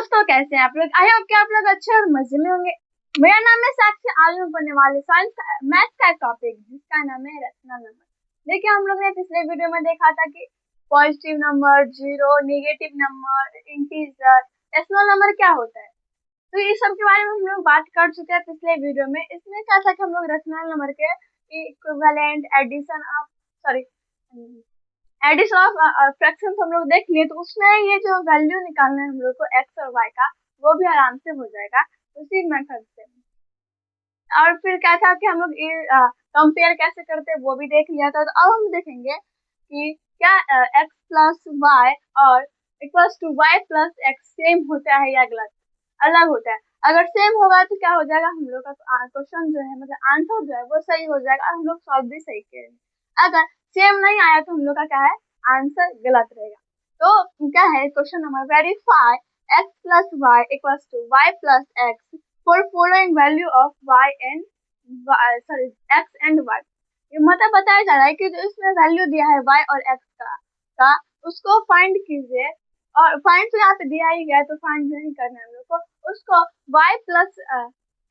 दोस्तों, कैसे हैं आप लोग? आई होप कि आप लोग अच्छे और मजे में होंगे। मेरा नाम है साक्षी। आज हम पढ़ने वाले साइंस मैथ का टॉपिक जिसका नाम है रैशनल नंबर। देखिए, हम लोग ने पिछले वीडियो में देखा था कि positive number, zero, negative number, integer, rational number क्या होता है। तो ये सब के बारे में हम लोग बात कर चुके हैं पिछले वीडियो में। इसमें क्या था कि हम लोग रैशनल नंबर के equivalent addition of sorry addition of fraction हम लोग देख लिए, तो उसमें ये जो वैल्यू निकालना है हम लोग को एक्स और वाई का, वो भी आराम से हो जाएगा उसी मेथड से। और फिर क्या था कि हम लोग कंपेयर कैसे करते हैं वो भी देख लिया था। तो अब हम देखेंगे कि क्या एक्स प्लस वाई और equals to y plus x same होता है या गलत अलग होता है। अगर सेम होगा तो क्या हो जाएगा, हम लोग का क्वेश्चन जो है मतलब आंसर जो है वो सही हो जाएगा और हम लोग सॉल्व भी सही करेंगे। अगर सेम नहीं आया तो हम लोग का क्या है, आंसर गलत रहेगा। तो क्या है question number, verify x plus y equals to y plus x for following value of y and x and y. ये मतलब बताया जा रहा है कि जो इसमें वैल्यू दिया है वाई और एक्स का उसको फाइंड कीजिए। और फाइंड तो यहाँ पे दिया ही गया, तो फाइंड नहीं करना है हम लोग को। उसको y plus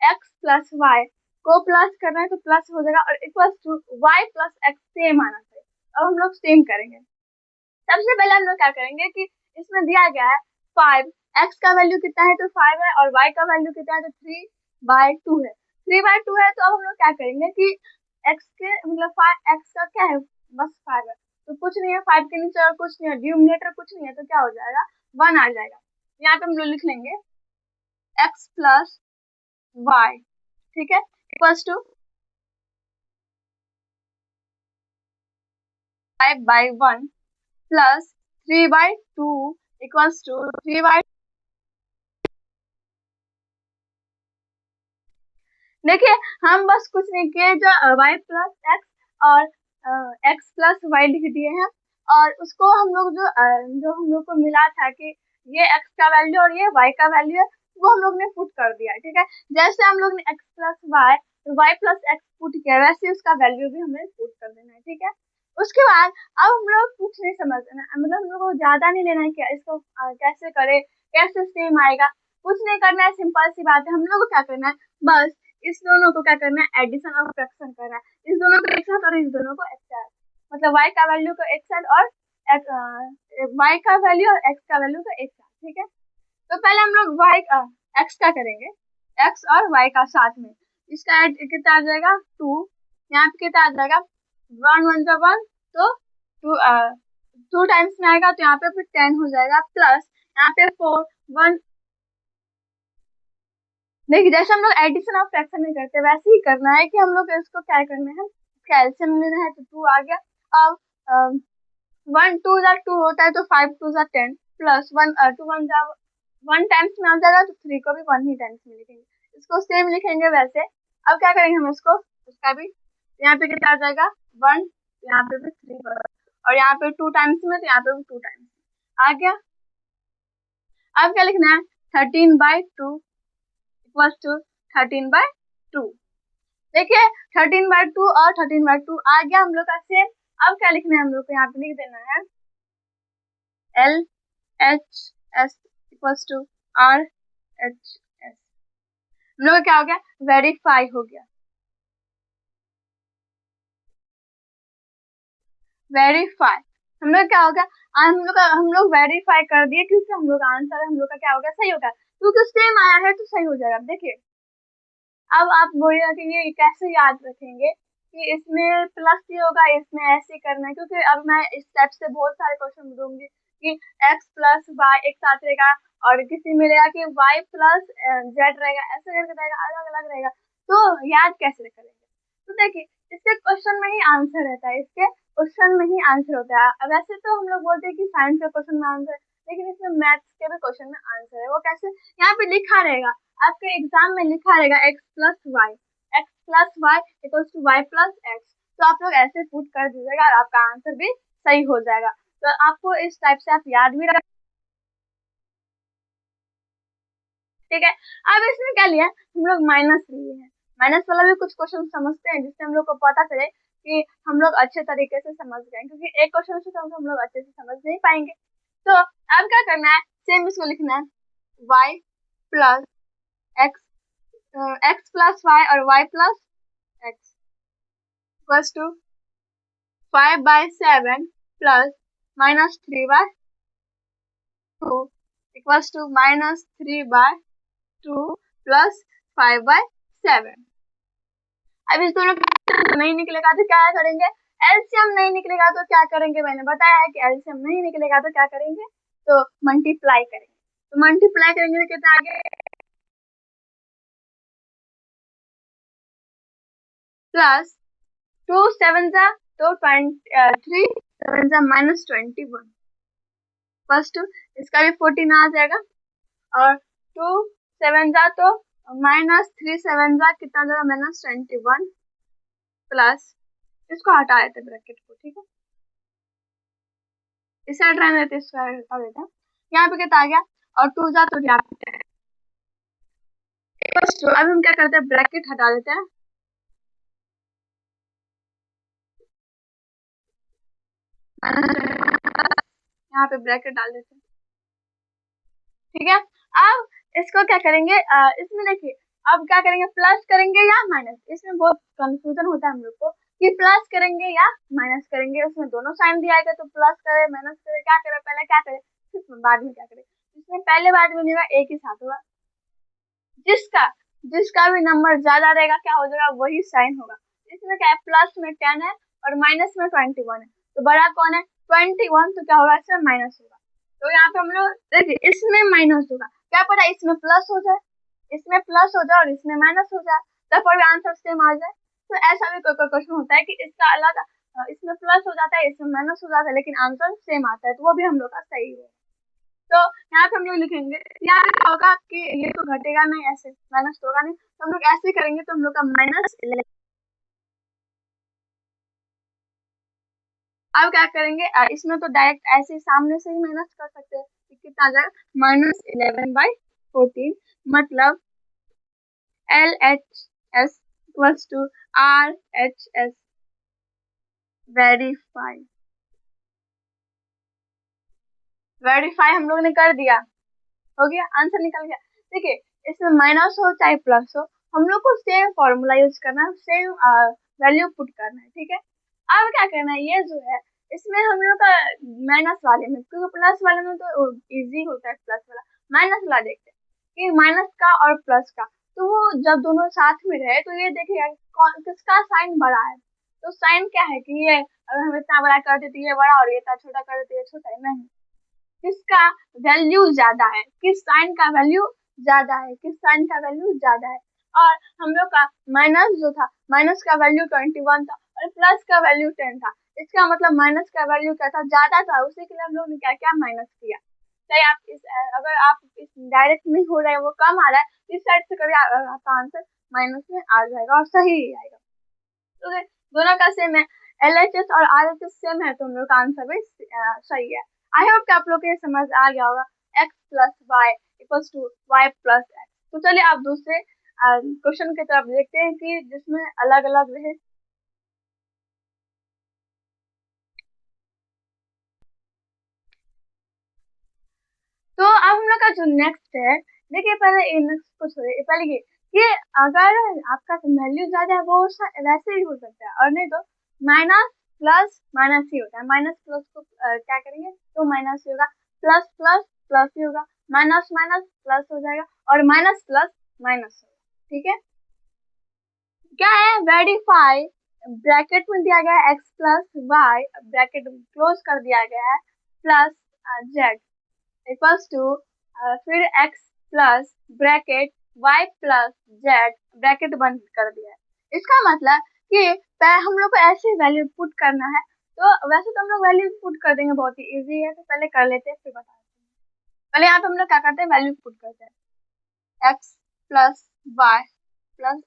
x plus y को प्लस करना है तो प्लस हो जाएगा और equals to y plus x same आना चाहिए। अब हम लोग सेम करेंगे। सबसे पहले हम लोग क्या करेंगे कि इसमें दिया गया है 5, x का वैल्यू कितना है तो 5 है और y का वैल्यू कितना है तो 3/2 है। 3/2 है तो अब हम लोग क्या करेंगे कि x के मतलब x का क्या है, बस 5 है तो कुछ नहीं है, 5 के नीचे और कुछ नहीं है, डिनोमिनेटर कुछ नहीं है, तो क्या हो जाएगा 1 आ जाएगा। यहाँ पे हम लोग लिख लेंगे x प्लस वाई, ठीक है, equals to 5/1 plus 3/2 equals to 3/। देखिए, हम बस कुछ नहीं किए, जो y प्लस एक्स और x प्लस वाई लिख दिए हैं और उसको हम लोग जो हम लोग को मिला था कि ये x का वैल्यू और ये y का वैल्यू है, वो हम लोग ने पुट कर दिया, ठीक है। जैसे हम लोग ने x plus y y plus x put किया, वैसे उसका वैल्यू भी हमें पुट कर देना है, ठीक है। उसके बाद अब हम लोग कुछ नहीं समझना, मतलब हम लोग को ज्यादा नहीं लेना है कि इसको कैसे करे, कैसे सेम आएगा, कुछ नहीं करना है। सिंपल सी बात है, हम लोग को क्या करना है, बस इस दोनों को क्या करना है, एडिशन और फ्रैक्शन करना है। इस दोनों को एक साथ और इस दोनों को एक साथ, मतलब y का वैल्यू को एक साथ और y का वैल्यू और x का वैल्यू को एक साथ, ठीक है। तो पहले हम लोग x का करेंगे, x और y का साथ में, इसका ऐड कितना आ जाएगा 2, यहाँ पे कितना आ जाएगा 1 1 जा 1, तो 2 टाइम्स में आएगा तो यहाँ पे फिर 10 हो जाएगा, प्लस यहाँ पे 4 1। देखिए, जैसे हम लोग एडिशन और फ्रैक्शन में करते हैं वैसे ही करना है कि हम लोग इसको क्या करना है, कैल्शियम लेना है तो 2 आ गया। अब 1 2 जा 2 होता है तो 5 2 जा 10 प्लस 1 2 1 जा 1 टाइम्स में आ जाएगा तो 3 को भी 1 ही टाइम्स में लिखेंगे, इसको सेम लिखेंगे वैसे। अब क्या करेंगे हम इसको, इसका भी यहाँ पे कितना आ जाएगा 1, यहाँ पे भी 3 और यहाँ पे 2 टाइम्स में तो यहाँ पे भी 2 टाइम्स आ गया। अब क्या लिखना है 13/2 इक्वल्स टू 13/2। देखिए 13/2 और 13/2 आ गया हम लोग का सेम। अब क्या लिखना है हम लोग को, यहाँ पे लिख देना है LHS इक्वल्स टू RHS। हम लोग क्या हो गया, वेरीफाई हो गया, वेरीफाई। हम लोग क्या हो गया, हम लोग वेरीफाई कर दिए क्योंकि हम लोग आंसर हम लोग का क्या हो गया, सही हो गया, क्योंकि सेम आया है तो सही हो जाएगा। देखिए, अब आप बोलिएगा कि ये कैसे याद रखेंगे कि इसमें प्लस ही होगा, इसमें ऐसे ही करना है, क्योंकि अब मैं इस टाइप से बहुत सारे क्वेश्चन दूंगी कि x प्लस वाई एक साथ रहेगा और किसी में रहेगा कि y प्लस जेड रहेगा, ऐसे करके रहेगा, अलग अलग रहेगा, तो याद कैसे करेंगे। तो देखिए, इसके क्वेश्चन में ही आंसर रहता है, इसके क्वेश्चन में ही आंसर होता है। वैसे तो हम लोग बोलते हैं कि साइंस के क्वेश्चन में आंसर, लेकिन इसमें मैथ्स के भी क्वेश्चन में आंसर है। वो कैसे, यहाँ पे लिखा रहेगा, आपके एग्जाम में लिखा रहेगा x plus y equals to y plus x, तो आप लोग ऐसे पुट कर दीजिएगा और आपका आंसर भी सही हो जाएगा। तो आपको इस टाइप से आप याद भी रख, ठीक है। अब इसमें क्या लिया, हम लोग माइनस लिए हैं, माइनस वाला भी कुछ क्वेश्चन समझते हैं जिससे हम लोग को पता चले कि हम लोग अच्छे तरीके से समझ गए, क्योंकि एक क्वेश्चन से तो हम लोग अच्छे से समझ नहीं पाएंगे। तो अब क्या करना है, सेम इसको लिखना है Y plus X, X plus Y और Y plus X equals to 5/7 plus -3/2 equals to -3/2 plus 5/7। अब इस दोनों का नहीं निकलेगा तो क्या करेंगे, एलसीएम नहीं निकलेगा तो क्या करेंगे, मैंने बताया है कि एलसीएम नहीं निकलेगा तो क्या करेंगे, तो मल्टीप्लाई करेंगे। तो मल्टीप्लाई करेंगे तो कितना आगे, प्लस 2 7 जा तो 3 7 जा -21 फर्स्ट इसका भी 14 आ जाएगा, और 2 7 जा तो -3 7 जा कितना जाएगा -21 प्लस, इसको हटा देते ब्रैकेट को, ठीक है, इस साइड रहने देते, इस साइड हटा देते हैं। यहाँ पे कितना आ गया, और 2 जा तो यहाँ पे अब हम क्या करते हैं, ब्रैकेट हटा देते हैं, यहाँ पे ब्रैकेट डाल देते हैं, ठीक है। अब इसको क्या करेंगे, इसमें देखिए अब क्या करेंगे, प्लस करेंगे या माइनस, इसमें बहुत कंफ्यूजन होता है हम लोग को कि प्लस करेंगे या माइनस करेंगे, उसमें दोनों साइन दिया है तो प्लस करे माइनस करे, क्या करे, पहले क्या करे फिर बाद में क्या करे, इसमें पहले बाद में होगा एक ही साथ होगा, जिसका जिसका भी नंबर ज्यादा रहेगा क्या हो जाएगा, वही साइन होगा। इसमें क्या है, प्लस में 10 है और माइनस में 21 है, तो बड़ा कौन है 21, तो क्या होगा इसमें माइनस होगा। तो यहाँ पे हम लोग देखिए इसमें माइनस होगा, क्या पता इसमें प्लस हो जाए, इसमें प्लस हो जाए और इसमें माइनस हो जाए, तब पर आंसर सेम आ जाए। तो ऐसा भी कोई कोई क्वेश्चन होता है कि इसका अलग इसमें प्लस हो जाता है इसमें माइनस हो जाता है लेकिन आंसर सेम आता है, तो वो भी हम लोग का सही है। तो यहाँ पे हम लोग लिखेंगे, यहाँ पे क्या होगा कि ये तो घटेगा नहीं, ऐसे माइनस तो होगा नहीं, तो हम लोग ऐसे करेंगे, तो हम लोग का -11। अब क्या करेंगे, इसमें तो डायरेक्ट ऐसे सामने से ही माइनस कर सकते हैं, कितना आ जाएगा -11/14, मतलब LHS equals to RHS verify, verify हम लोग ने कर दिया, हो गया, आंसर निकल गया। देखिए इसमें माइनस हो चाहे प्लस हो, हम लोग को सेम फॉर्मूला यूज करना है, सेम वैल्यू पुट करना है, ठीक है। अब क्या करना है, ये जो है इसमें हम लोग का माइनस वाले में, क्योंकि प्लस वाले में तो इजी होता है प्लस वाला, माइनस वाला देखते हैं कि माइनस का और प्लस का, तो वो जब दोनों साथ में रहे तो ये देखिएगा कौन किसका साइन बड़ा है, तो साइन क्या है कि ये अगर हम इतना बड़ा कर देते ये बड़ा और ये इतना छोटा कर देते ये छोटा है, नहीं, किसका वैल्यू ज्यादा है, किस साइन का वैल्यू ज्यादा है, किस साइन का वैल्यू ज्यादा है। और हम लोग का माइनस जो था, माइनस का वैल्यू 21 था और प्लस का वैल्यू 10 था, इसका मतलब माइनस का वैल्यू क्या था, ज्यादा था, उसी के लिए हम लोग ने क्या किया, माइनस किया। चाहे आप इस अगर आप इस डायरेक्ट नहीं हो रहा है, वो कम आ रहा है, इस साइड से करिए, आपका आंसर माइनस में आ जाएगा और सही ही आएगा। तो दोनों का सेम है, LHS और RHS सेम है, तो हम लोग का आंसर भी सही है। आई होप कि आप लोग को ये समझ आ गया होगा, x plus y equals to y plus x. तो चलिए आप दूसरे क्वेश्चन की तरफ देखते हैं कि जिसमें अलग अलग रहे। तो अब हम लोग का जो नेक्स्ट है, देखिए पहले नेक्स्ट को छोड़िए, पहले ये अगर आपका वैल्यू ज्यादा है वो वैसे ही हो सकता है, और नहीं तो माइनस प्लस माइनस ही होता है, माइनस प्लस को क्या करेंगे तो माइनस ही होगा, प्लस प्लस प्लस ही होगा, माइनस माइनस प्लस हो जाएगा और माइनस प्लस माइनस होगा, ठीक है। क्या है, वेरीफाई, ब्रैकेट में दिया गया है x plus y, bracket close कर दिया गया है, प्लस जेड इक्वल्स टू फिर x plus bracket y plus z bracket बंद कर दिया है। इसका मतलब कि हम लोग को ऐसे वैल्यू पुट करना है, तो वैसे तो हम लोग वैल्यू पुट कर देंगे, बहुत ही इजी है, तो पहले कर लेते हैं फिर बताते हैं। पहले यहाँ पे हम लोग क्या करते हैं, वैल्यू पुट करते हैं, x plus y plus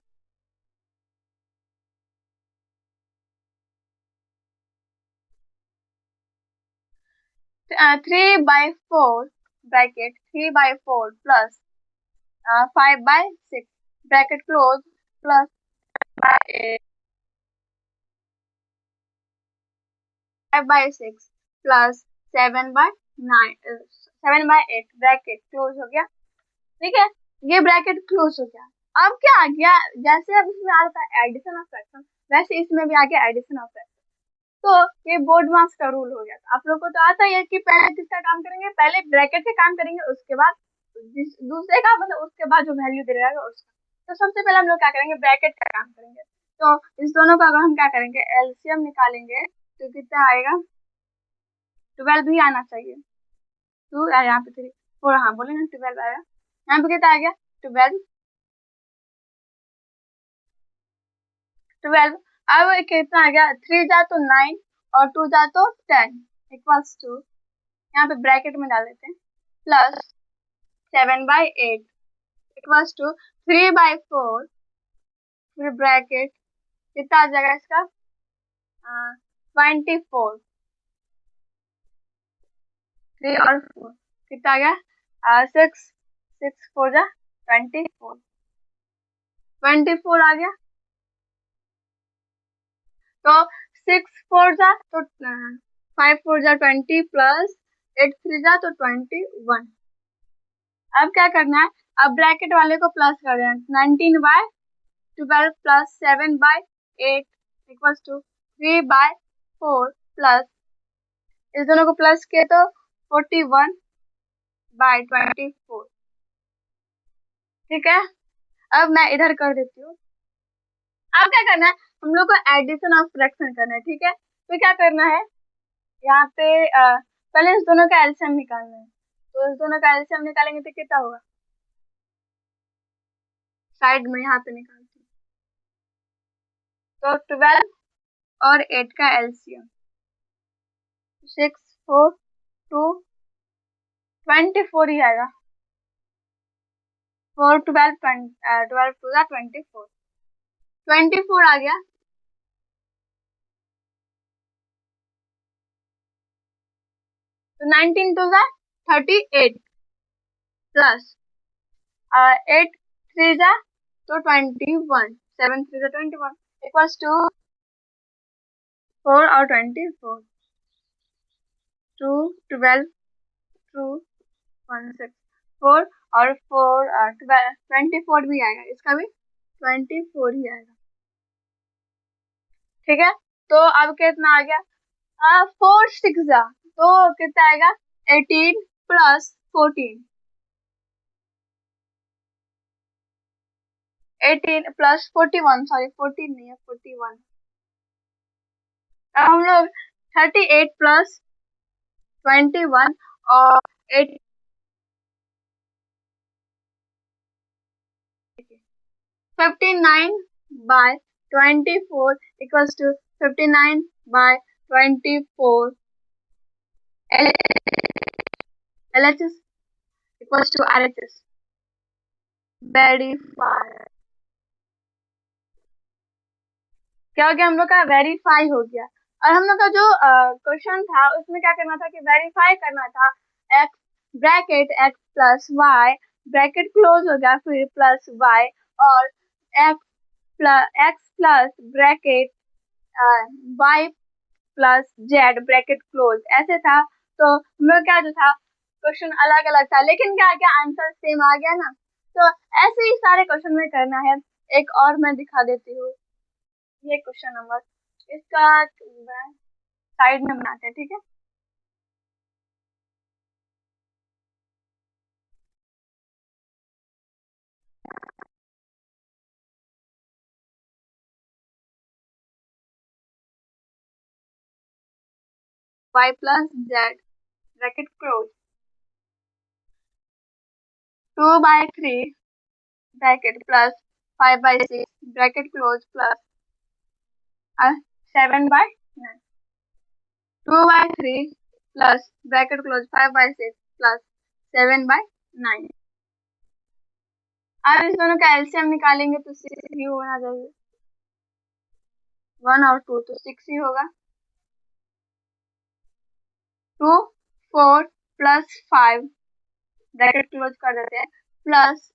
3/4 bracket 3/4 plus 5/6 bracket close plus 5/6 plus 7/8 bracket close हो गया, ठीक है, ये ब्रैकेट क्लोज हो गया। अब क्या आ गया, जैसे अब इसमें आ रहा था एडिशन ऑफ फ्रैक्शन, वैसे इसमें भी आ गया एडिशन ऑफ फ्रैक्शन। तो ये बोर्ड मास का रूल हो गया। आप लोग को तो आता ही है कि पहले किसका काम करेंगे, पहले ब्रैकेट का काम करेंगे, उसके बाद दूसरे का, मतलब उसके बाद जो वैल्यू दे रहेगा उसका। तो सबसे पहले हम लोग क्या करेंगे, ब्रैकेट का काम करेंगे। तो इस दोनों का अगर हम क्या करेंगे, एलसीएम निकालेंगे तो कितना आएगा, 12 ही आना चाहिए। टू यहाँ पे 3 4, हाँ बोले ना 12 आएगा। यहाँ पे कितना आ गया, 12। 12 अब कितना आ गया, 3 जा तो 9 और 2 जा तो 10 इक्वल्स टू, यहाँ पे ब्रैकेट में डाल देते हैं, प्लस 7/8 इक्वल्स टू 3/4, फिर ब्रैकेट कितना आ जाएगा इसका, 24। 3 और 4 कितना आ गया, 6 6 4 जा 24, 24 आ गया। तो 6 4 जा तो 5 4 जा 20 प्लस 8 3 जा तो 21। अब क्या करना है, अब ब्रैकेट वाले को प्लस कर देना, 19/12 प्लस 7/8 इक्वल्स टू 3/4 प्लस, इस दोनों को प्लस किए तो 41/24। ठीक है, अब मैं इधर कर देती हूँ। अब क्या करना है, हम लोग को एडिशन ऑफ फ्रैक्शन करना है। ठीक है, तो क्या करना है, यहाँ पे पहले इस दोनों का एलसीएम निकालना है। तो इस दोनों का एलसीएम निकालेंगे तो कितना होगा, साइड में यहाँ पे निकालती हूँ। तो 12 और 8 का एलसीएम 6 4 2 24 ही आएगा। 4 12 12 2 24, 24 आ गया। तो 19 2 38 प्लस 8 3 जा तो 21, 7 3 जा 21 इक्वल्स टू 4 और 24, 2 12 2 1 6 4 और 4 24 भी आएगा, इसका भी 24 ही आएगा। ठीक है, तो अब कितना आ गया, 4 6 जा तो कितना आएगा, 18 प्लस 14, 18 प्लस 41, सॉरी 14 नहीं है 41। अब हम लोग 38 प्लस 21 और 8 59/24 equals to 59/24 LHS equals to RHS verify. क्या हो गया, हम लोग का वेरीफाई हो गया। और हम लोग का जो क्वेश्चन था उसमें क्या करना था कि वेरीफाई करना था, x bracket x plus y bracket close हो गया, फिर प्लस वाई और x plus bracket y plus z bracket close, ऐसे था। तो हम लोग क्या जो था, क्वेश्चन अलग अलग था लेकिन क्या क्या आंसर सेम आ गया ना। तो ऐसे ही सारे क्वेश्चन में करना है। एक और मैं दिखा देती हूँ, ये क्वेश्चन नंबर, इसका साइड में बनाते हैं। ठीक है, y plus z bracket close 2/3 bracket plus 5/6 bracket close plus 7/9, 2/3 plus bracket close 5/6 plus 7/9। अब इस दोनों का एलसीएम निकालेंगे तो 6 ही होना चाहिए, 1 और 2 तो 6 ही होगा। 2 4 प्लस 5 ब्रैकेट क्लोज कर देते हैं प्लस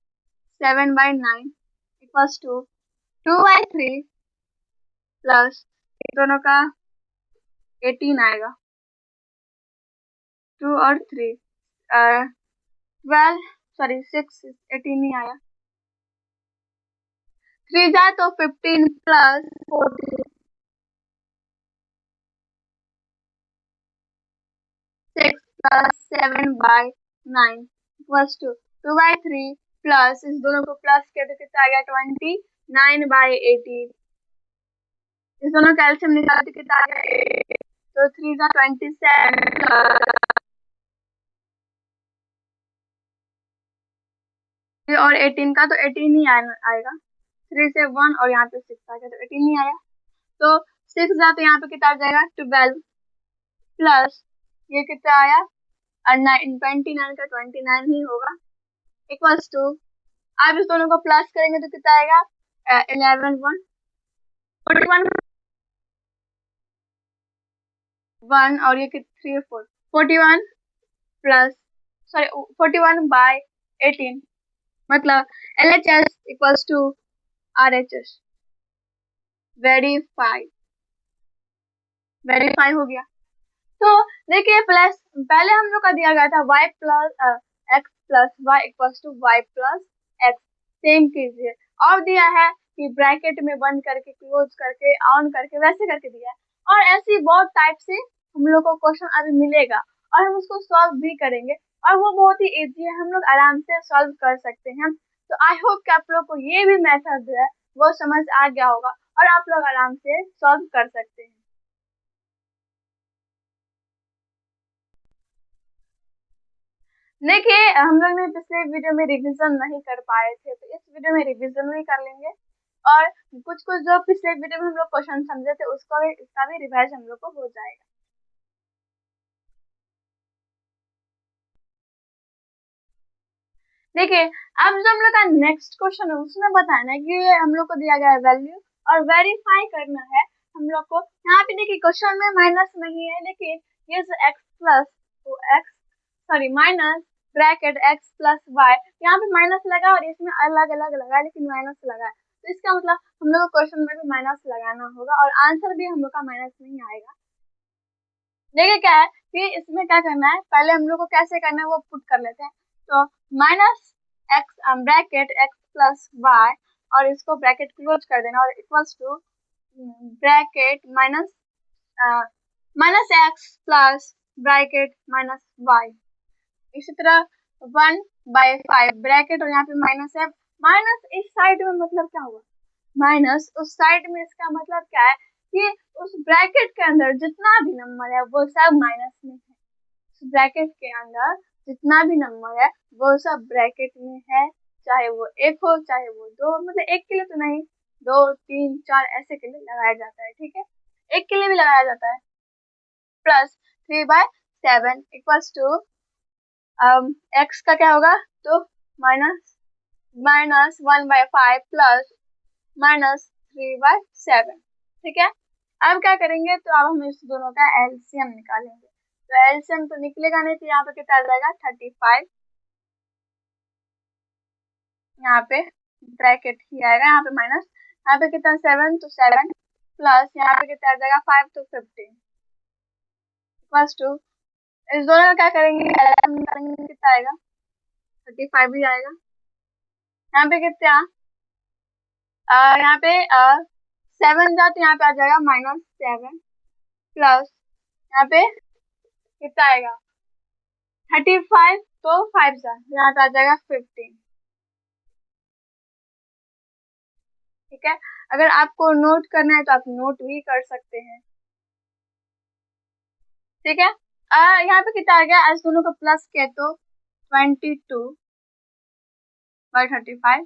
7/9 इक्वल्स टू 2/3 प्लस दोनों का 18 आएगा, 2 और 3 12 सॉरी 6 18 नहीं आया, 3 जा तो 15 plus 14 6 plus 7 by 9 equals to 2 by 3 plus इस दोनों को प्लस किया तो कितना आ गया 29 बाय 18, इस दोनों का एलसीएम निकाला तो कितना आ गया 8, तो 3 जा 27 और 18 का तो 18 ही आएगा, 3 से 1 और यहाँ पे 6 आ गया तो 18 नहीं आया, तो 6 जा तो यहाँ पे कितना आ जाएगा 12 प्लस ये कितना आया 29 का 29 ही होगा इक्वल्स टू, आप इस दोनों को प्लस करेंगे तो कितना आएगा 11 1 41 1 और ये 3 4 41 प्लस सॉरी 41 बाय 18 मतलब LHS equals to RHS, verify हो गया। तो देखिए प्लस पहले हम लोग का दिया गया था y plus x plus y equals to y plus x, same कीजिए, और दिया है कि ब्रैकेट में बंद करके क्लोज करके ऑन करके वैसे करके दिया है, और ऐसी बहुत टाइप से हम लोग को क्वेश्चन अभी मिलेगा और हम उसको सॉल्व भी करेंगे और वो बहुत ही इजी है, हम लोग आराम से सॉल्व कर सकते हैं। तो आई होप कि आप लोग को ये भी मेथड जो है वो समझ आ गया होगा और आप लोग आराम से सॉल्व कर सकते हैं। देखिए हम लोग ने पिछले वीडियो में रिवीजन नहीं कर पाए थे, तो इस वीडियो में रिवीजन भी कर लेंगे और कुछ कुछ जो पिछले वीडियो में हम लोग क्वेश्चन समझे थे उसका भी इसका भी रिवाइज हम लोग को हो जाएगा। देखिए अब जो हम लोग का नेक्स्ट क्वेश्चन है उसमें बताना है कि हम लोग को दिया गया है वैल्यू और वेरीफाई करना है हम लोग को। यहाँ पे देखिए क्वेश्चन में माइनस नहीं है, लेकिन ये जो x प्लस तो x sorry minus bracket x plus y, यहाँ पे माइनस लगा और इसमें अलग अलग लगा लेकिन माइनस लगा है, तो इसका मतलब हम लोग को क्वेश्चन में भी माइनस लगाना होगा और आंसर भी हम लोग का माइनस नहीं आएगा। देखिए क्या है कि इसमें क्या करना है, पहले हम लोग को कैसे करना है वो पुट कर लेते हैं, तो minus x bracket x plus Y और इसको ब्रैकेट क्लोज कर देना और equals to bracket minus minus x plus bracket minus y, इसी तरह 1/5 ब्रैकेट और यहाँ पे माइनस है, माइनस इस साइड में मतलब क्या हुआ माइनस उस साइड में, इसका मतलब क्या है कि उस ब्रैकेट के अंदर जितना भी नंबर है वो सब माइनस में है, उस ब्रैकेट के अंदर जितना भी नंबर है वो सब ब्रैकेट में है, चाहे वो 1 हो चाहे वो 2, मतलब 1 के लिए तो नहीं 2 3 4 ऐसे के लिए लगाया जाता है, ठीक है 1 के लिए भी लगाया जाता है, प्लस 3/7 इक्वल्स टू x का क्या होगा तो माइनस 1/5 प्लस माइनस 3/7, ठीक है। अब क्या करेंगे तो अब हम इस दोनों का एलसीएम निकालेंगे, तो एलसीएम तो निकलेगा नहीं, तो यहाँ पे कितना आ जाएगा 35, यहाँ पे ब्रैकेट ही आएगा, यहाँ पे माइनस, यहाँ पे कितना 7 तो 7 प्लस यहाँ पे कितना आ जाएगा 5 तो 15 प्लस 2, इस दोनों का क्या करेंगे एलसीएम निकालेंगे, कितना आएगा 35 ही आएगा, यहाँ पे कितना यहाँ पे 7 जा तो यहाँ पे आ जाएगा -7 प्लस यहाँ पे कितना आएगा 35 तो 5 जा यहाँ पे आ जाएगा 15, ठीक है। अगर आपको नोट करना है तो आप नोट भी कर सकते हैं, ठीक है। यहाँ पे कितना आ गया, इस दोनों को प्लस किया तो 22/35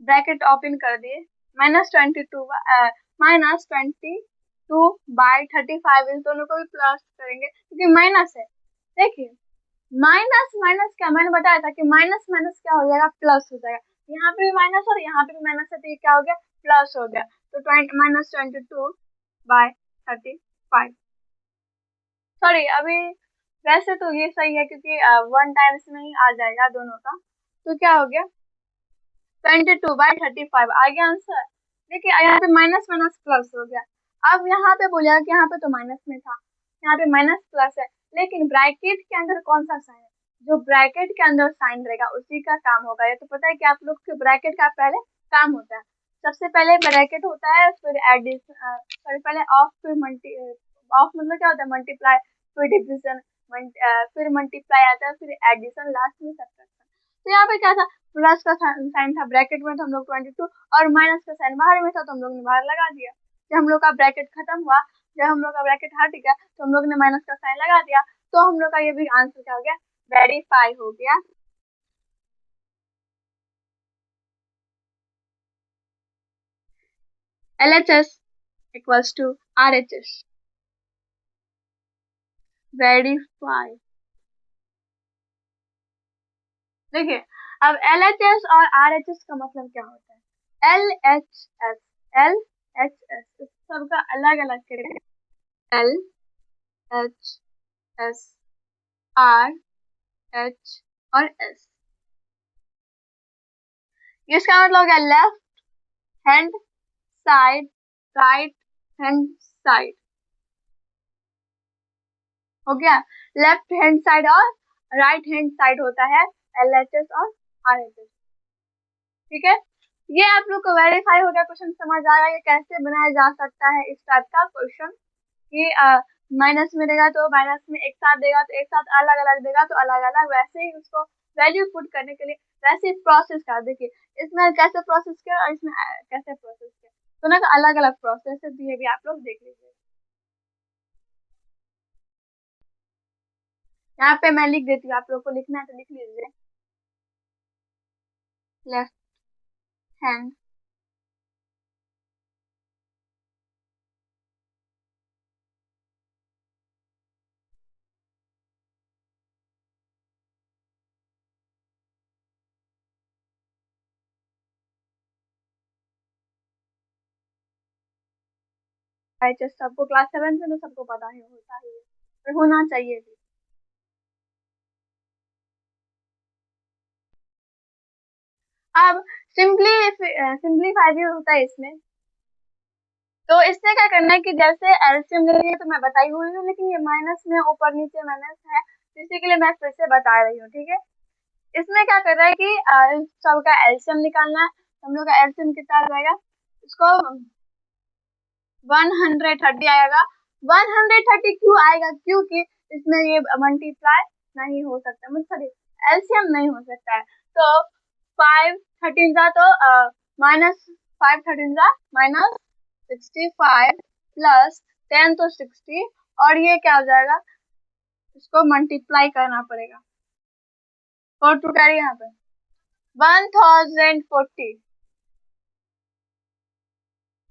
ब्रैकेट ओपन कर दिए -22/35 इस दोनों को भी प्लस करेंगे क्योंकि माइनस है। देखिए माइनस माइनस क्या मैंने बताया था कि माइनस माइनस क्या हो जाएगा प्लस हो जाएगा, यहाँ पे भी माइनस और यहाँ पे भी माइनस है तो ये क्या हो गया प्लस हो गया, तो -22/35 सॉरी अभी वैसे तो ये सही है क्योंकि 1 टाइम्स में ही आ जाएगा दोनों का, तो क्या हो गया 22/35 आ गया आंसर। देखिए यहाँ पे माइनस माइनस प्लस हो गया, अब यहाँ पे बोलेगा कि यहाँ पे तो माइनस में था, यहाँ पे माइनस प्लस है, लेकिन ब्रैकेट के अंदर कौन सा साइन है जो ब्रैकेट के अंदर साइन रहेगा उसी का काम होगा। ये तो पता है कि आप लोग के ब्रैकेट का पहले काम होता है। सबसे पहले ब्रैकेट होता है, फिर एडिशन, सॉरी पहले ऑफ, फिर मल्टी, ऑफ मतलब क्या होता है, मल्टीप्लाई, फिर डिविजन, फिर मल्टीप्लाई आता है, फिर एडिशन, लास्ट में सब्ट्रैक्शन। तो यहाँ पे क्या था, प्लस का साइन था ब्रैकेट में, तो हम लोग 22, और माइनस का साइन बाहर में था तो हम लोग ने बाहर लगा दिया। जब हम लोग का ब्रैकेट खत्म हुआ, जब हम लोग का ब्रैकेट हट गया तो हम लोग ने माइनस का साइन लगा दिया, तो हम लोग का ये भी आंसर क्या हो गया, वेरीफाई हो गया। LHS equals to RHS, verify. देखिए अब LHS और RHS का मतलब क्या होता है। LHS, LHS इस सबका अलग अलग करेंगे, LHS, RH और S। इसका मतलब हो गया left hand side, right hand side, हो गया। लेफ्ट हैंड साइड और राइट हैंड साइड होता है LHS और RHS, ठीक है। ये आप लोग को वेरीफाई हो गया, क्वेश्चन समझ आ गया ये कैसे बनाया जा सकता है इस टाइप का क्वेश्चन, कि माइनस में देगा तो माइनस में एक साथ देगा तो एक साथ, अलग अलग देगा तो अलग अलग, वैसे ही उसको वैल्यू पुट करने के लिए वैसे ही प्रोसेस का। देखिए इसमें कैसे प्रोसेस किया और इसमें कैसे प्रोसेस किया, दोनों का अलग अलग प्रोसेस है, तो ये भी आप लोग देख लीजिए। यहाँ पे मैं लिख देती हूँ, आप लोग को लिखना है तो लिख लीजिए। लेफ्ट हैंड LHS सबको क्लास 7 में तो सबको पता ही होता ही है, और होना चाहिए भी। अब सिंपलीफाई भी होता है इसमें। तो इससे क्या करना है कि जैसे एलसीएम ले रही है तो मैं बताई हुई हूँ, लेकिन ये माइनस में ऊपर नीचे माइनस है, तो इसी के लिए मैं फिर से बता रही हूँ, ठीक है। इसमें क्या कर रहा है कि इन सब का एलसीएम निकालना है। हम लोग का एलसीएम कितना आ जाएगा, इसको 130 आएगा। 130 क्यों आएगा, क्योंकि इसमें ये मल्टीप्लाई नहीं हो सकता, मतलब सॉरी एलसीएम नहीं हो सकता है। तो 5 13 जा तो माइनस 5 13 जा माइनस 65 प्लस 10 तो 60, और ये क्या हो जाएगा, इसको मल्टीप्लाई करना पड़ेगा, 4 टू कैरी यहाँ पे 1040,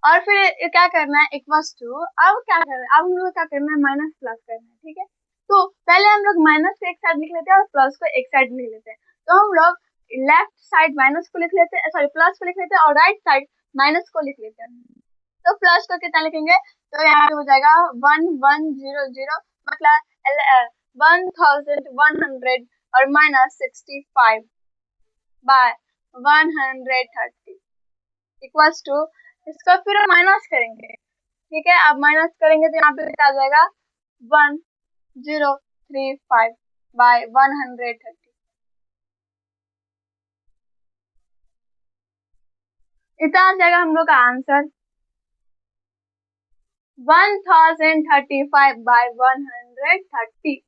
और फिर क्या करना है इक्वल्स टू, अब क्या करना है, अब हम लोग क्या करना है, माइनस प्लस करना है, ठीक है। तो पहले हम लोग माइनस को एक साइड लिख लेते हैं और प्लस को एक साइड लिख लेते हैं। तो हम लोग लेफ्ट साइड माइनस को लिख लेते हैं, सॉरी प्लस को लिख लेते हैं, और राइट साइड माइनस को लिख लेते हैं। तो प्लस को कितना लिखेंगे, तो यहाँ पे हो जाएगा 1100, मतलब 1100 और माइनस 65 बाय 130 इक्वल्स टू, इसको फिर माइनस करेंगे, ठीक है। अब माइनस करेंगे तो यहाँ पे कितना आ जाएगा 1035 बाय 130, इतना आ जाएगा हम लोग का आंसर 1035 बाय 130।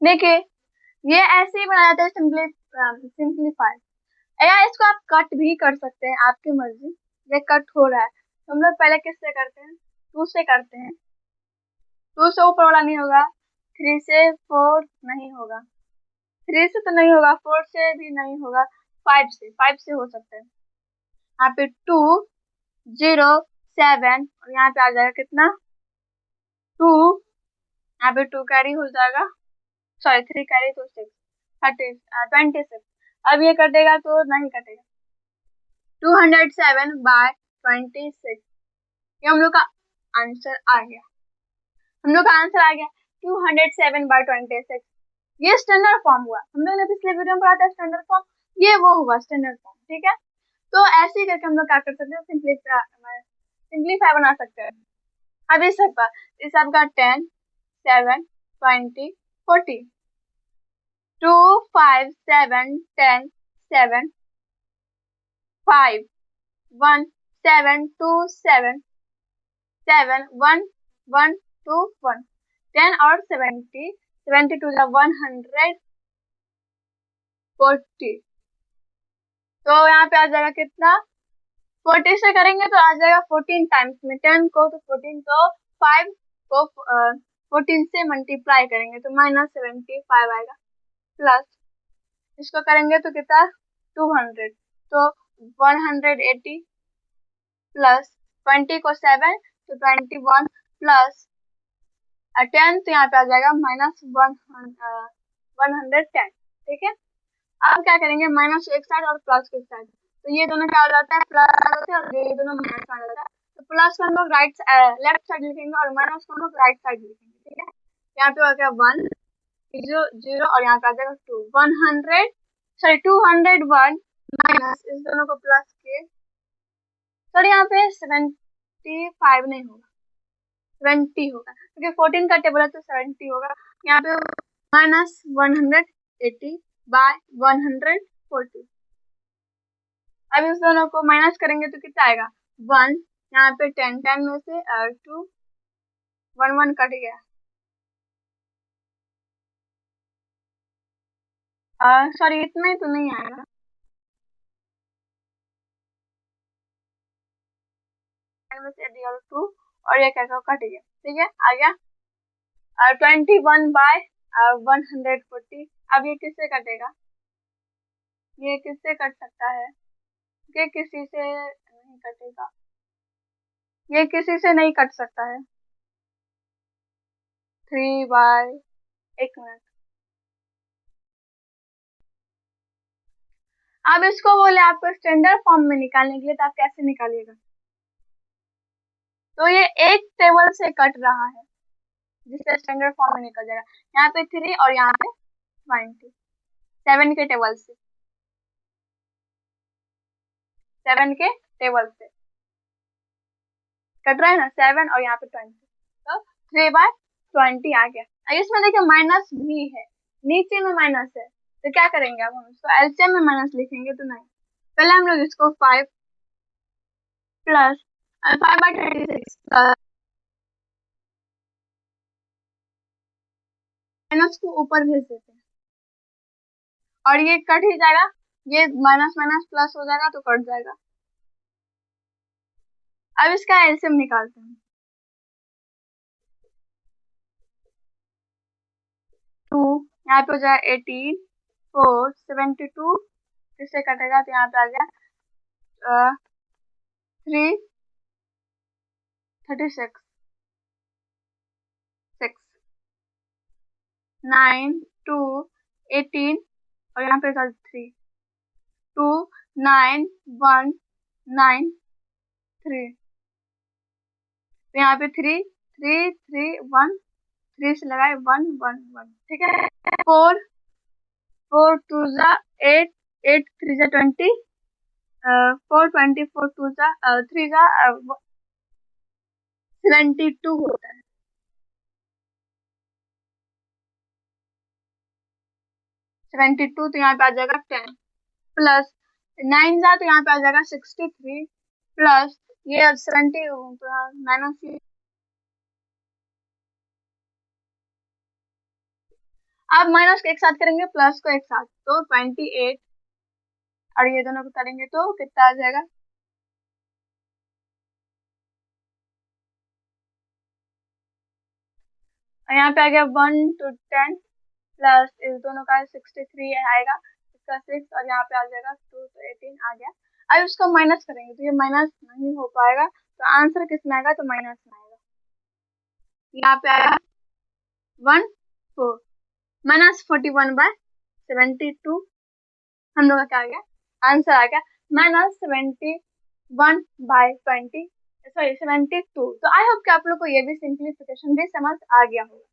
देखिए ये ऐसे ही बनाया जाता है, सिंपलीफाई, या इसको आप कट भी कर सकते हैं, आपकी मर्जी। ये कट हो रहा है, हम लोग पहले किससे करते हैं, 2 से करते हैं। 2 से ऊपर वाला नहीं होगा, 3 से 4 नहीं होगा, 3 से तो नहीं होगा, 4 से भी नहीं होगा, 5 से हो सकता है। यहाँ पे 207, और यहाँ पे आ जाएगा कितना 2, यहाँ पे 2 कैरी हो जाएगा, सॉरी 3 कैरी तो 6, 26। अब ये कटेगा तो नहीं कटेगा, 207 बाय 26, ये हम लोग का आंसर आ गया। हम लोग का आंसर आ गया 207 बाय 26। ये स्टैंडर्ड फॉर्म हुआ, हम लोग ने पिछले वीडियो में पढ़ा था स्टैंडर्ड फॉर्म, ये वो हुआ स्टैंडर्ड फॉर्म, ठीक है। तो ऐसे ही करके हम लोग क्या कर सकते हैं, सिंपलीफाई बना सकते हैं। अब इस सब का 10, 7, 20, 40, 2, 5, 7, 10, 7, 5, 1, 7, 2, 7, 7, 1, 1, 2, 1, 10 और 70, 72 का 140। तो यहाँ पे आ जाएगा कितना, 40 से करेंगे तो आ जाएगा 14 टाइम्स में 10 को, तो 14, तो 5 को 14 से मल्टीप्लाई करेंगे तो -75 आएगा, प्लस इसको करेंगे तो कितना 200, तो 180, प्लस 20 को 7 तो 21, प्लस 10 तो यहाँ पे आ जाएगा -110। ठीक है, अब क्या करेंगे, माइनस एक साइड और प्लस एक साइड, तो ये दोनों क्या हो जाता है, प्लस आ जाता है, और ये दोनों माइनस आ जाता है। तो प्लस को हम लोग लेफ्ट साइड लिखेंगे और माइनस को हम लोग राइट साइड लिखेंगे। ठीक है, यहाँ पे हो गया 1, 0, 0 और यहाँ पे आ जाएगा 2, 201 माइनस इस दोनों को प्लस के, सॉरी यहाँ पे 75 नहीं होगा, 20 होगा, क्योंकि 14 का टेबल है तो 70 होगा। यहाँ पे -180 बाय 140। अब इस दोनों को माइनस करेंगे तो कितना आएगा, 1, यहाँ पे 10, 10 में से 2, 1, 1 कट गया, सॉरी इतना ही तो नहीं आएगा, 10 में से 2 और ये क्या कट गया। ठीक है, आ गया 21 बाय 140। अब ये किससे कटेगा, ये किससे कट सकता है, ये किसी से नहीं कटेगा, ये किसी से नहीं कट सकता है, 3 बाय, एक मिनट, अब इसको बोले आपको स्टैंडर्ड फॉर्म में निकालने के लिए, तो आप कैसे निकालिएगा, तो ये एक टेबल से कट रहा है जिससे स्टैंडर्ड फॉर्म में निकल जाएगा, यहाँ पे 3 और यहाँ पे 20, 7 के टेबल से, 7 के टेबल से कट रहा है ना, 7 और यहाँ पे 20, तो 3/20 आ गया। इसमें देखिए माइनस भी है, नीचे में माइनस है, तो क्या करेंगे, अब हम इसको एलसीएम में माइनस लिखेंगे तो नहीं, पहले हम लोग इसको 5 प्लस 5/26 माइनस को ऊपर भेज देते हैं और ये कट ही जाएगा, ये माइनस माइनस प्लस हो जाएगा तो कट जाएगा। अब इसका एलसीएम निकालते हैं, 2 यहाँ पे हो जाएगा 18, 4, 72, इससे कटेगा तो यहाँ पे आ गया 3, 36, 6, 9, 2, 18 और यहाँ पे 3, 2, 9, 1, 9, 3, तो यहाँ पे 3, 3, 3, 1, 3 से लगाए 1, 1, 1। ठीक है, 4, 4 2 जा 8, 8 3 जा 20, 4 24 2 जा 3 जा 72 होता है, 72, तो यहाँ पे आ जाएगा 10, प्लस 9 जा तो यहाँ पे आ जाएगा 63, प्लस ये 70 तो माइनस, अब माइनस को एक साथ करेंगे, प्लस को एक साथ, तो 28 और ये दोनों को करेंगे तो कितना आ जाएगा, यहाँ पे आ गया 1 to 10, प्लस इस दोनों का 63 आएगा, इसका 6 और यहाँ पे आ जाएगा 2 तो 18 आ गया। अब इसको माइनस करेंगे तो ये माइनस नहीं हो पाएगा, तो आंसर किस में आएगा, तो माइनस में आएगा, यहाँ पे आया 1 4 -41/72, हम लोग का क्या आ गया, आंसर आ गया -71/20, सॉरी 72। तो आई होप कि आप लोग को ये भी सिंप्लीफिकेशन भी समझ आ गया होगा।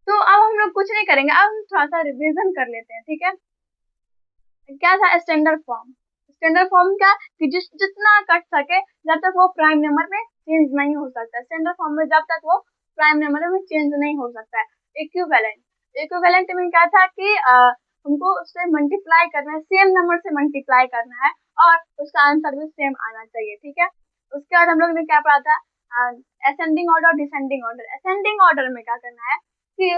तो अब हम लोग कुछ नहीं करेंगे, अब हम थोड़ा सा रिवीजन कर लेते हैं। ठीक है, क्या था स्टैंडर्ड फॉर्म, स्टैंडर्ड फॉर्म क्या कि जितना कट सके जब तक वो प्राइम नंबर में चेंज नहीं हो सकता। स्टैंडर्ड फॉर्म में जब तक वो प्राइम नंबर में चेंज नहीं हो सकता है। इक्विवेलेंट में क्या था कि हमको उससे मल्टीप्लाई करना है, सेम नंबर से मल्टीप्लाई करना है और उसका आंसर भी सेम आना चाहिए, ठीक है। उसके बाद हम लोग ने क्या पढ़ा था, ascending order, descending order. Ascending order में क्या करना है कि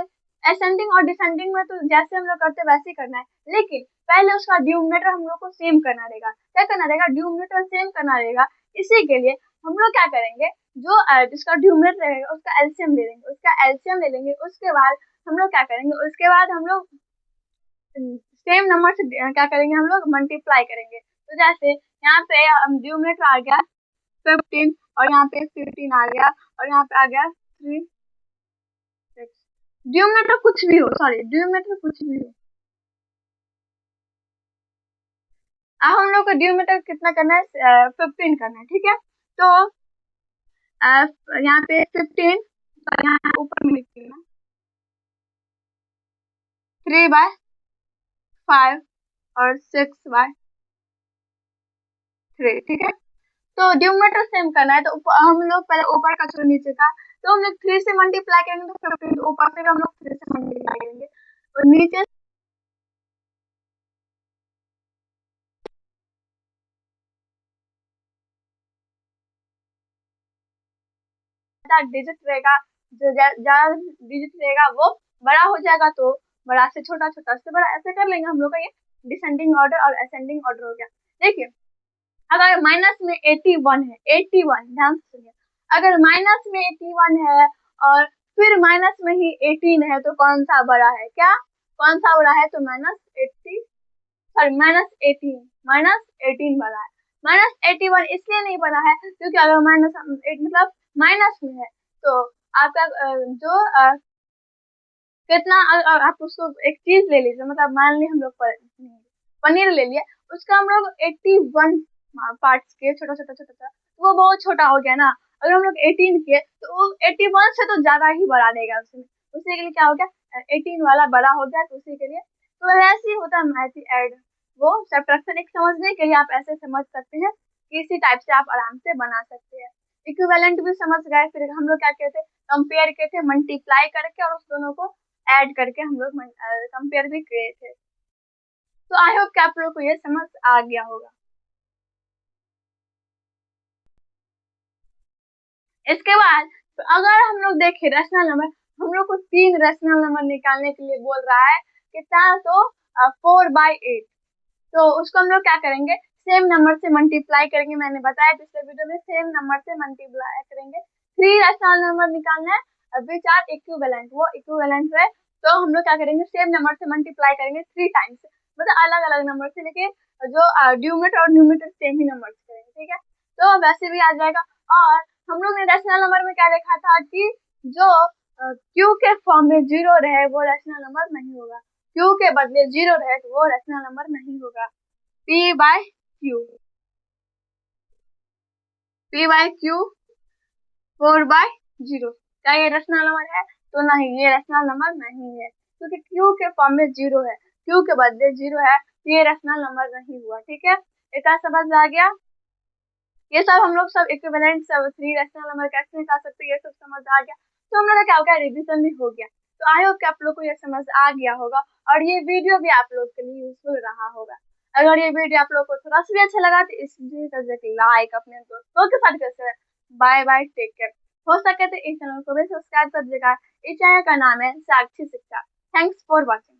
असेंडिंग और डिसेंडिंग में तो जैसे हम लोग करते वैसे ही करना है, लेकिन पहले उसका डिनोमिनेटर हम लोग को सेम करना रहेगा। क्या करना रहेगा, डिनोमिनेटर सेम करना रहेगा। इसी के लिए हम लोग क्या करेंगे, जो जिसका डिनोमिनेटर रहेगा उसका एलसीएम ले लेंगे, उसके बाद हम लोग क्या करेंगे, उसके बाद हम लोग सेम नंबर से क्या करेंगे, हम लोग मल्टीप्लाई करेंगे। तो जैसे यहाँ पे डिनोमिनेटर आ गया 15 और यहाँ पे 15 आ गया और यहाँ पे आ गया 3 6। डिनोमिनेटर कुछ भी हो, अब हम लोग को डिनोमिनेटर कितना करना है, 15 करना है, ठीक है। तो यहाँ पे 15 और यहाँ ऊपर में लिख देना 3/5 और 6/3, ठीक है। तो डिनोमिनेटर सेम करना है, तो हम लोग पहले ऊपर का छोड़ नीचे का, तो हम लोग 3 से मल्टीप्लाई करेंगे तो 15, ऊपर से हम लोग 3 से मल्टीप्लाई करेंगे और नीचे डिजिट रहेगा, जो ज्यादा डिजिट रहेगा वो बड़ा हो जाएगा, तो बड़ा से छोटा, छोटा से बड़ा, ऐसे कर लेंगे हम लोग का। ये डिसेंडिंग ऑर्डर और असेंडिंग ऑर्डर हो गया। देखिए अगर माइनस में 81 है, 81 ध्यान से सुनिए, अगर माइनस में 81 है और फिर माइनस में ही 18 है तो कौन सा बड़ा है, क्या कौन सा बड़ा है, तो -18 बड़ा है। -81 इसलिए नहीं बड़ा है क्योंकि अगर मतलब माइनस में है तो आपका जो कितना, आप उसको एक चीज ले लीजिए, मतलब मान ली हम लोग पनीर ले लिया, उसका हम लोग 81 पार्ट्स किए, छोटा छोटा छोटा छोटा, तो वो बहुत छोटा हो गया ना। अगर हम लोग 18 किए तो वो 81 से तो ज्यादा ही बढ़ा देगा उसमें, उसी के लिए क्या हो गया, 18 वाला बड़ा हो गया, तो उसी के लिए तो ऐसे ही होता है मैथ ऐड। वो सब्ट्रैक्शन एक समझने के लिए आप ऐसे समझ सकते हैं, इसी टाइप से आप आराम से बना सकते हैं। इक्विवेलेंट भी समझ गए, फिर हम लोग क्या कहते हैं, कंपेयर किए थे मल्टीप्लाई करके और उस दोनों को ऐड करके हम लोग कंपेयर भी किए थे। तो आई होप कि आप लोग को ये समझ आ गया होगा। इसके बाद तो अगर हम लोग देखें रैशनल नंबर, हम लोग को 3 रैशनल नंबर निकालने के लिए बोल रहा है कितना, तो 4/8। तो उसको हम लोग क्या करेंगे, सेम नंबर से मल्टीप्लाई करेंगे। मैंने बताया पिछले वीडियो में, सेम नंबर से मल्टीप्लाई करेंगे। 3 रैशनल नंबर निकालना है विच आर इक्विवेलेंट, वो इक्विवेलेंट है। तो हम लोग क्या करेंगे, सेम नंबर से मल्टीप्लाई करेंगे 3 टाइम्स, मतलब अलग अलग नंबर से, लेकिन जो डिनोमिनेटर और न्यूमरेटर सेम ही नंबर से करेंगे, ठीक है। तो वैसे भी आ जाएगा। और हम लोग ने रैशनल नंबर में क्या देखा था कि जो क्यू के फॉर्म में 0 रहे वो रैशनल नंबर नहीं होगा, क्यू के बदले 0 रहे तो वो रैशनल नंबर नहीं होगा। P/Q, P/Q 4/0, क्या ये रैशनल नंबर है, तो नहीं, ये रैशनल नंबर नहीं है क्योंकि Q के फॉर्म में 0 है, Q के बदले 0 है, तो ये रैशनल नंबर नहीं हुआ, ठीक है। इतना समझ आ गया। ये सब हम लोग सब इक्विवेलेंट, सब 3 रैशनल नंबर कैसे निकाल सकते हैं, ये सब समझ आ गया। तो हम लोग का क्या हो गया, रिविजन भी हो गया। तो आई होप कि आप लोग को ये समझ आ गया होगा और ये वीडियो भी आप लोग के लिए यूजफुल रहा होगा। अगर ये वीडियो आप लोग को थोड़ा सा भी अच्छा लगा तो इस वीडियो को करके लाइक, अपने दोस्तों के साथ कैसे, बाय बाय, टेक केयर। हो सके तो इस चैनल को भी सब्सक्राइब कर दीजिएगा। इस चैनल का नाम है साक्षी शिक्षा। Thanks for watching.